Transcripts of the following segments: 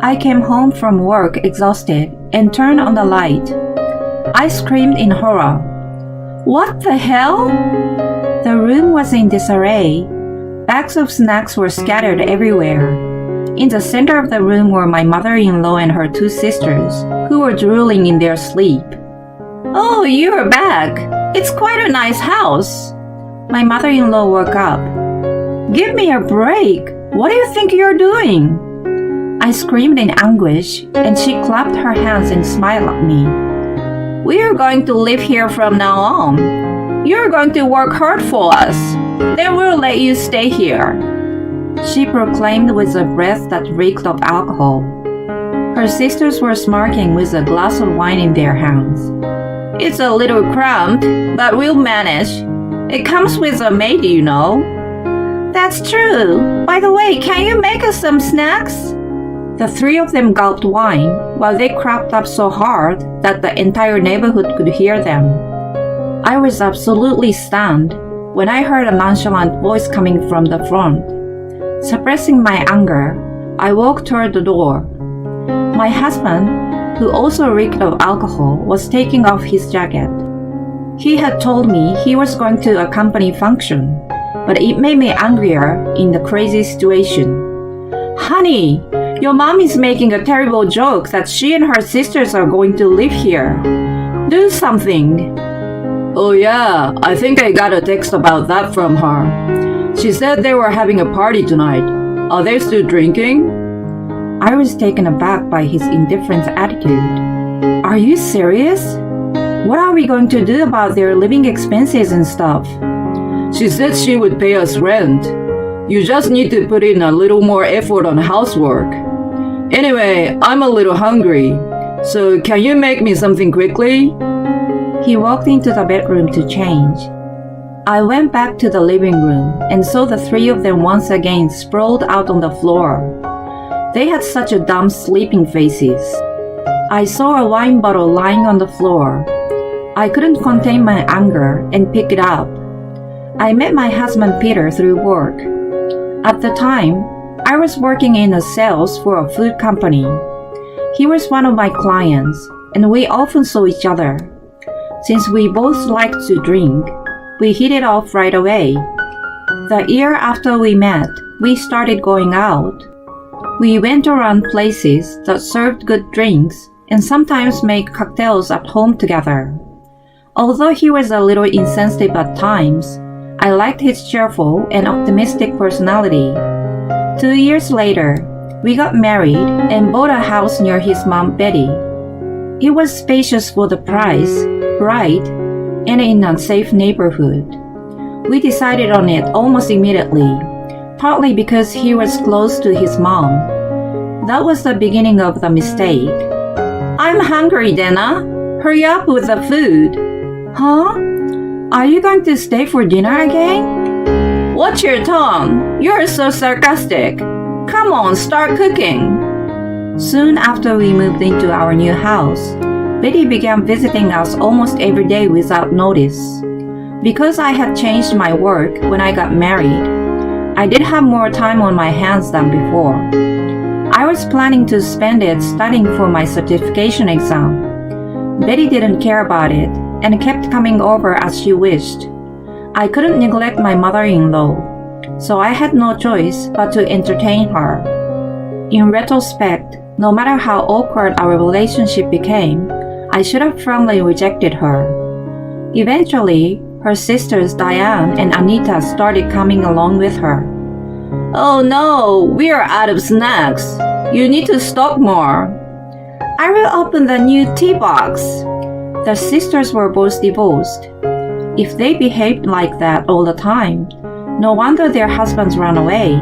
I came home from work exhausted and turned on the light. I screamed in horror. What the hell? The room was in disarray. Bags of snacks were scattered everywhere. In the center of the room were my mother-in-law and her two sisters, who were drooling in their sleep. Oh, you're back. It's quite a nice house. My mother-in-law woke up. Give me a break. What do you think you're doing? I screamed in anguish, and she clapped her hands and smiled at me. We're going to live here from now on. You're going to work hard for us. Then we'll let you stay here. She proclaimed with a breath that reeked of alcohol. Her sisters were smirking with a glass of wine in their hands. It's a little cramped, but we'll manage. It comes with a maid, you know. That's true. By the way, can you make us some snacks? The three of them gulped wine while they crapped up so hard that the entire neighborhood could hear them. I was absolutely stunned when I heard a nonchalant voice coming from the front. Suppressing my anger, I walked toward the door. My husband, who also reeked of alcohol, was taking off his jacket. He had told me he was going to a company function, but it made me angrier in the crazy situation. Honey, your mom is making a terrible joke that she and her sisters are going to live here. Do something. Oh yeah, I think I got a text about that from her. She said they were having a party tonight. Are they still drinking? I was taken aback by his indifferent attitude. Are you serious? What are we going to do about their living expenses and stuff? She said she would pay us rent. You just need to put in a little more effort on housework. Anyway, I'm a little hungry, so can you make me something quickly? He walked into the bedroom to change. I went back to the living room and saw the three of them once again sprawled out on the floor. They had such a dumb sleeping faces. I saw a wine bottle lying on the floor. I couldn't contain my anger and pick it up. I met my husband Peter through work. At the time, I was working in the sales for a food company. He was one of my clients, and we often saw each other. Since we both liked to drink, we hit it off right away. The year after we met, we started going out. We went around places that served good drinks and sometimes made cocktails at home together. Although he was a little insensitive at times, I liked his cheerful and optimistic personality. 2 years later, we got married and bought a house near his mom, Betty. It was spacious for the price, bright, and in a safe neighborhood. We decided on it almost immediately, partly because he was close to his mom. That was the beginning of the mistake. I'm hungry, Dana. Hurry up with the food. Huh? Are you going to stay for dinner again? Watch your tongue. You're so sarcastic. Come on, start cooking. Soon after we moved into our new house, Betty began visiting us almost every day without notice. Because I had changed my work when I got married, I did have more time on my hands than before. I was planning to spend it studying for my certification exam. Betty didn't care about it and kept coming over as she wished. I couldn't neglect my mother-in-law, so I had no choice but to entertain her. In retrospect, no matter how awkward our relationship became, I should have firmly rejected her. Eventually, her sisters Diane and Anita started coming along with her. Oh no, we are out of snacks. You need to stock more. I will open the new tea box. The sisters were both divorced. If they behaved like that all the time, no wonder their husbands ran away.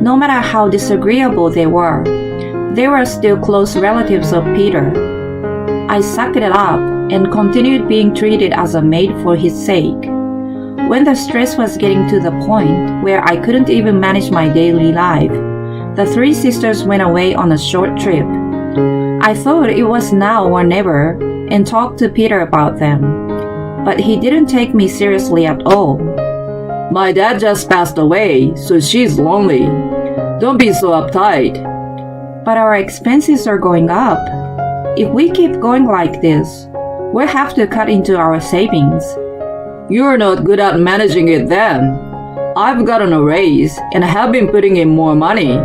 No matter how disagreeable they were still close relatives of Peter. I sucked it up and continued being treated as a maid for his sake. When the stress was getting to the point where I couldn't even manage my daily life, the three sisters went away on a short trip. I thought it was now or never and talked to Peter about them, but he didn't take me seriously at all. My dad just passed away, so she's lonely. Don't be so uptight. But our expenses are going up. If we keep going like this, we'll have to cut into our savings. You're not good at managing it then. I've gotten a raise and have been putting in more money.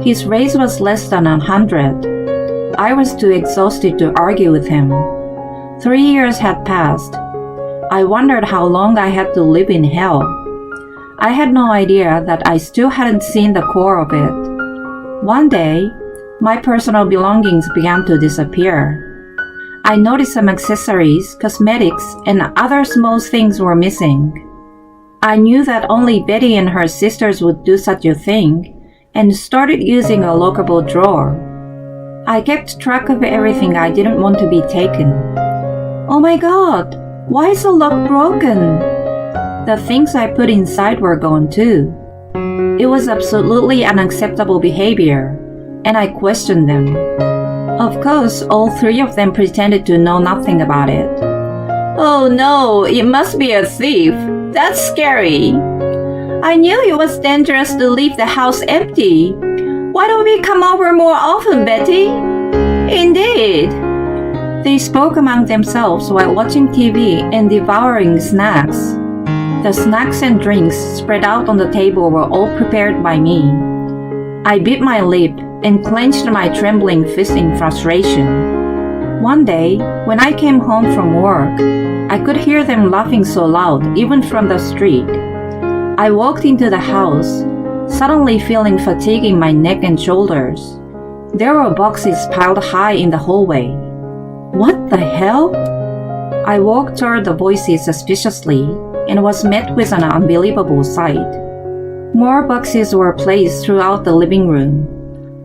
His raise was less than 100. I was too exhausted to argue with him. 3 years had passed. I wondered how long I had to live in hell. I had no idea that I still hadn't seen the core of it. One day, my personal belongings began to disappear. I noticed some accessories, cosmetics, and other small things were missing. I knew that only Betty and her sisters would do such a thing, and started using a lockable drawer. I kept track of everything I didn't want to be taken. Oh my god, why is the lock broken? The things I put inside were gone too. It was absolutely unacceptable behavior, and I questioned them. Of course, all 3 of them pretended to know nothing about it. Oh no, it must be a thief. That's scary. I knew it was dangerous to leave the house empty. Why don't we come over more often, Betty? Indeed. They spoke among themselves while watching TV and devouring snacks. The snacks and drinks spread out on the table were all prepared by me. I bit my lip and clenched my trembling fist in frustration. One day, when I came home from work, I could hear them laughing so loud, even from the street. I walked into the house, suddenly feeling fatigue in my neck and shoulders. There were boxes piled high in the hallway. What the hell? I walked toward the voices suspiciously and was met with an unbelievable sight. More boxes were placed throughout the living room.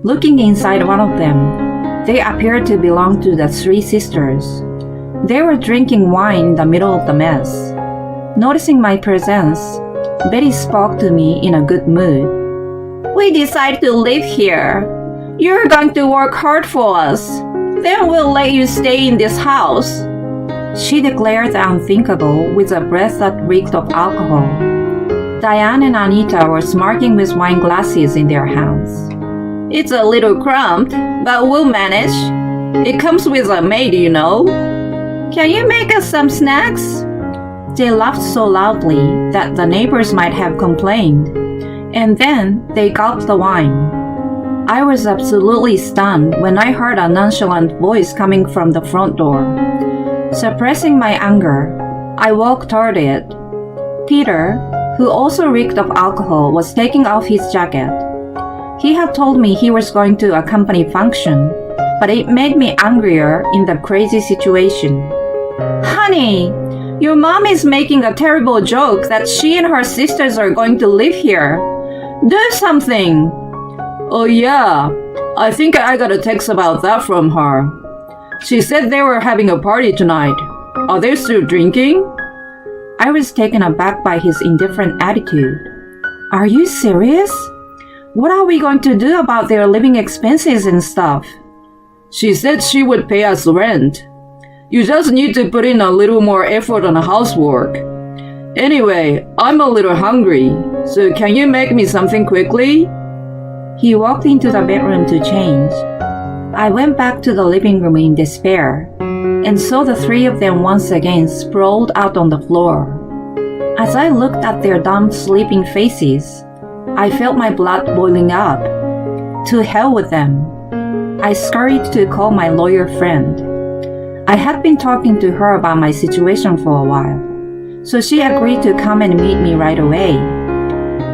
Looking inside one of them, they appeared to belong to the 3 sisters. They were drinking wine in the middle of the mess. Noticing my presence, Betty spoke to me in a good mood. We decided to live here. You're going to work hard for us. Then we'll let you stay in this house. She declared the unthinkable with a breath that reeked of alcohol. Diane and Anita were smirking with wine glasses in their hands. It's a little cramped, but we'll manage. It comes with a maid, you know. Can you make us some snacks? They laughed so loudly that the neighbors might have complained, and then they gulped the wine. I was absolutely stunned when I heard a nonchalant voice coming from the front door. Suppressing my anger, I walked toward it. Peter, who also reeked of alcohol, was taking off his jacket. He had told me he was going to a company function, but it made me angrier in the crazy situation. Honey, your mom is making a terrible joke that she and her sisters are going to live here. Do something. Oh yeah, I think I got a text about that from her. She said they were having a party tonight. Are they still drinking? I was taken aback by his indifferent attitude. Are you serious? What are we going to do about their living expenses and stuff? She said she would pay us rent. You just need to put in a little more effort on housework. Anyway, I'm a little hungry, so can you make me something quickly? He walked into the bedroom to change. I went back to the living room in despair and saw the 3 of them once again sprawled out on the floor. As I looked at their dumb, sleeping faces, I felt my blood boiling up. To hell with them. I scurried to call my lawyer friend. I had been talking to her about my situation for a while, so she agreed to come and meet me right away.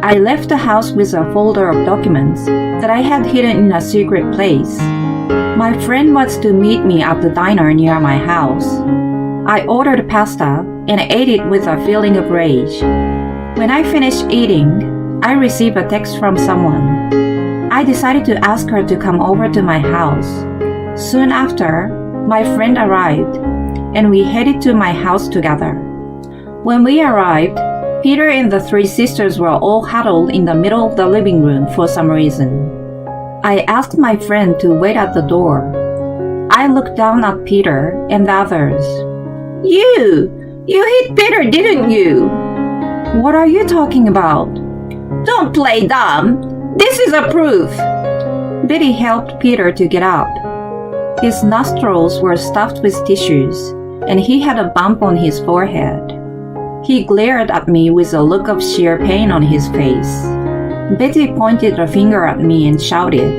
I left the house with a folder of documents that I had hidden in a secret place. My friend was to meet me at the diner near my house. I ordered pasta and ate it with a feeling of rage. When I finished eating, I received a text from someone. I decided to ask her to come over to my house. Soon after, my friend arrived, and we headed to my house together. When we arrived, Peter and the 3 sisters were all huddled in the middle of the living room for some reason. I asked my friend to wait at the door. I looked down at Peter and the others. You hit Peter, didn't you? What are you talking about? Don't play dumb. This is a proof. Betty helped Peter to get up. His nostrils were stuffed with tissues, and he had a bump on his forehead. He glared at me with a look of sheer pain on his face. Betty pointed a finger at me and shouted,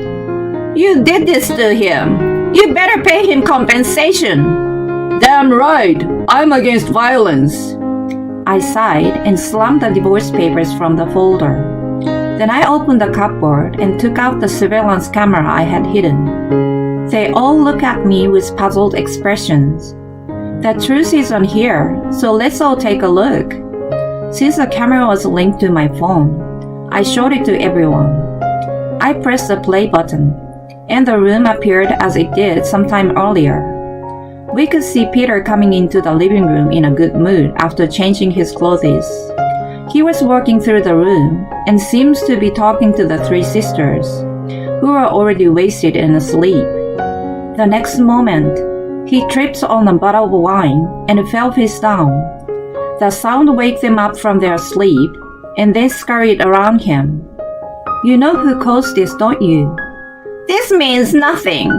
"You did this to him! You better pay him compensation!" Damn right! I'm against violence. I sighed and slammed the divorce papers from the folder. Then I opened the cupboard and took out the surveillance camera I had hidden. They all looked at me with puzzled expressions. The truth is on here, so let's all take a look. Since the camera was linked to my phone, I showed it to everyone. I pressed the play button, and the room appeared as it did sometime earlier. We could see Peter coming into the living room in a good mood after changing his clothes. He was walking through the room and seems to be talking to the three sisters, who were already wasted and asleep. The next moment, he tripped on a bottle of wine and fell face down. The sound waked them up from their sleep, and they scurried around him. You know who caused this, don't you? This means nothing.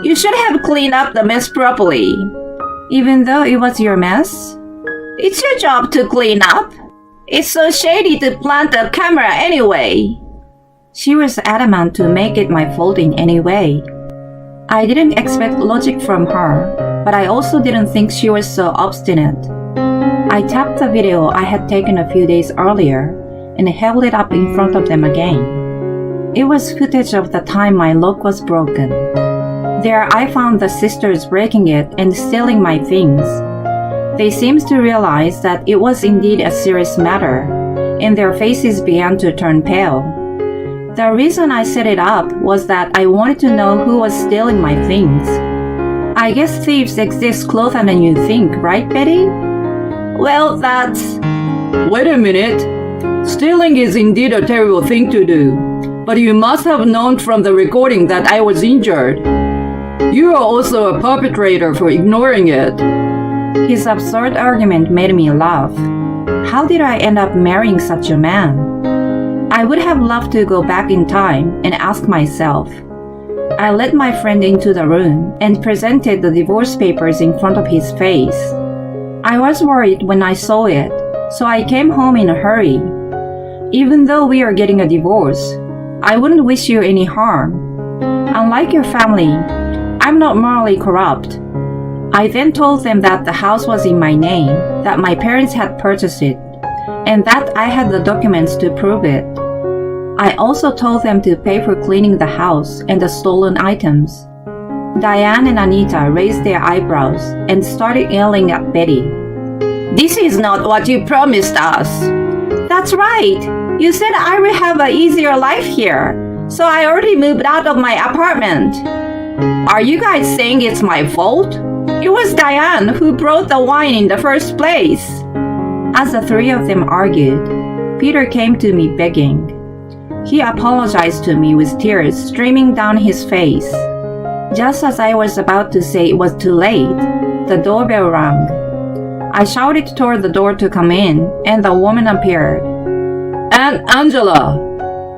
You should have cleaned up the mess properly. Even though it was your mess? It's your job to clean up. It's so shady to plant a camera anyway. She was adamant to make it my fault in any way. I didn't expect logic from her, but I also didn't think she was so obstinate. I tapped the video I had taken a few days earlier and held it up in front of them again. It was footage of the time my lock was broken. There I found the sisters breaking it and stealing my things. They seemed to realize that it was indeed a serious matter, and their faces began to turn pale. The reason I set it up was that I wanted to know who was stealing my things. I guess thieves exist closer than you think, right, Betty? Well, that's... Wait a minute. Stealing is indeed a terrible thing to do, but you must have known from the recording that I was injured. You are also a perpetrator for ignoring it. His absurd argument made me laugh. How did I end up marrying such a man? I would have loved to go back in time and ask myself. I led my friend into the room and presented the divorce papers in front of his face. I was worried when I saw it, so I came home in a hurry. Even though we are getting a divorce, I wouldn't wish you any harm. Unlike your family, I'm not morally corrupt. I then told them that the house was in my name, that my parents had purchased it, and that I had the documents to prove it. I also told them to pay for cleaning the house and the stolen items. Diane and Anita raised their eyebrows and started yelling at Betty. This is not what you promised us. That's right. You said I would have an easier life here, so I already moved out of my apartment. Are you guys saying it's my fault? It was Diane who brought the wine in the first place. As the three of them argued, Peter came to me begging. He apologized to me with tears streaming down his face. Just as I was about to say it was too late, the doorbell rang. I shouted toward the door to come in, and the woman appeared. Aunt Angela!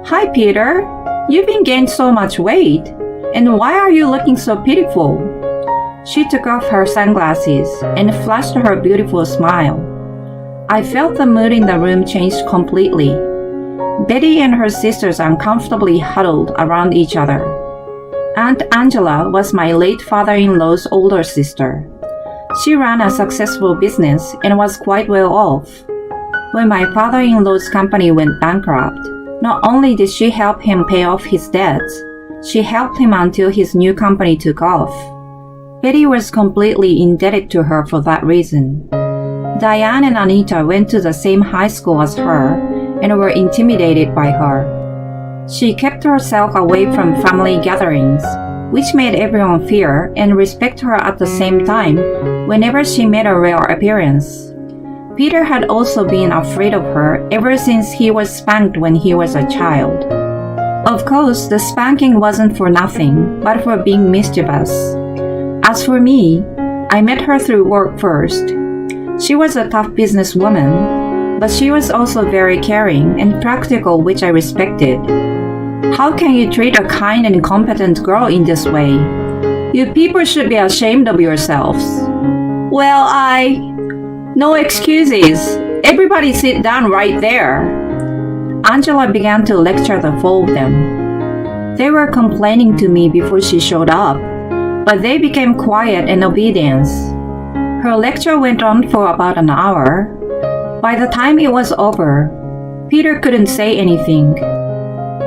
Hi, Peter. You've been gained so much weight. And why are you looking so pitiful? She took off her sunglasses and flashed her beautiful smile. I felt the mood in the room changed completely. Betty and her sisters uncomfortably huddled around each other. Aunt Angela was my late father-in-law's older sister. She ran a successful business and was quite well off. When my father-in-law's company went bankrupt, not only did she help him pay off his debts, she helped him until his new company took off. Betty was completely indebted to her for that reason. Diane and Anita went to the same high school as her and were intimidated by her. She kept herself away from family gatherings, which made everyone fear and respect her at the same time whenever she made a rare appearance. Peter had also been afraid of her ever since he was spanked when he was a child. Of course, the spanking wasn't for nothing, but for being mischievous. As for me, I met her through work first. She was a tough businesswoman, but she was also very caring and practical, which I respected. How can you treat a kind and competent girl in this way? You people should be ashamed of yourselves. Well, No excuses. Everybody sit down right there. Angela began to lecture the four of them. They were complaining to me before she showed up, but they became quiet and obedient. Her lecture went on for about an hour. By the time it was over, Peter couldn't say anything.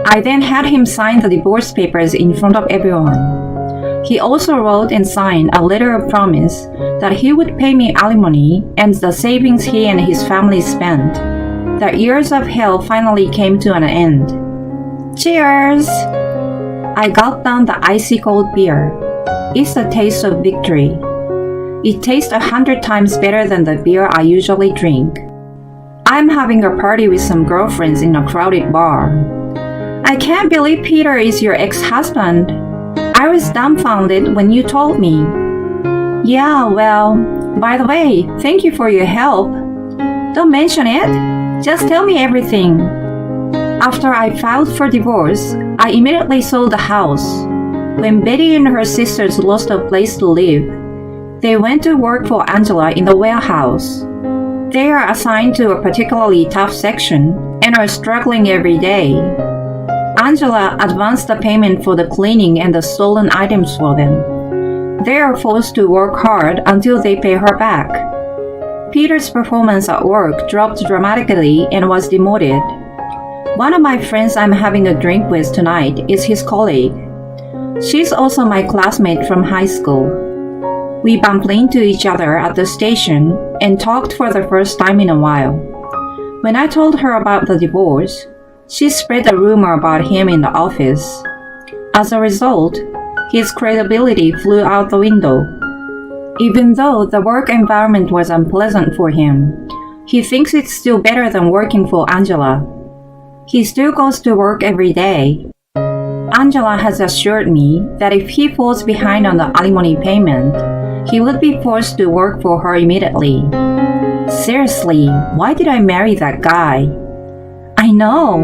I then had him sign the divorce papers in front of everyone. He also wrote and signed a letter of promise that he would pay me alimony and the savings he and his family spent. The years of hell finally came to an end. Cheers! I gulped down the icy cold beer. It's the taste of victory. It tastes 100 times better than the beer I usually drink. I'm having a party with some girlfriends in a crowded bar. I can't believe Peter is your ex-husband. I was dumbfounded when you told me. Yeah, well, by the way, thank you for your help. Don't mention it. Just tell me everything. After I filed for divorce, I immediately sold the house. When Betty and her sisters lost a place to live, they went to work for Angela in the warehouse. They are assigned to a particularly tough section and are struggling every day. Angela advanced the payment for the cleaning and the stolen items for them. They are forced to work hard until they pay her back. Peter's performance at work dropped dramatically and was demoted. One of my friends I'm having a drink with tonight is his colleague. She's also my classmate from high school. We bumped into each other at the station and talked for the first time in a while. When I told her about the divorce, she spread a rumor about him in the office. As a result, his credibility flew out the window. Even though the work environment was unpleasant for him, he thinks it's still better than working for Angela. He still goes to work every day. Angela has assured me that if he falls behind on the alimony payment, he would be forced to work for her immediately. Seriously, why did I marry that guy? I know.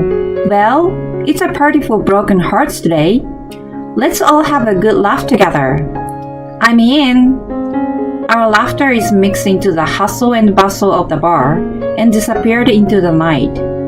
Well, it's a party for broken hearts today. Let's all have a good laugh together. I'm in. Our laughter is mixed into the hustle and bustle of the bar and disappeared into the night.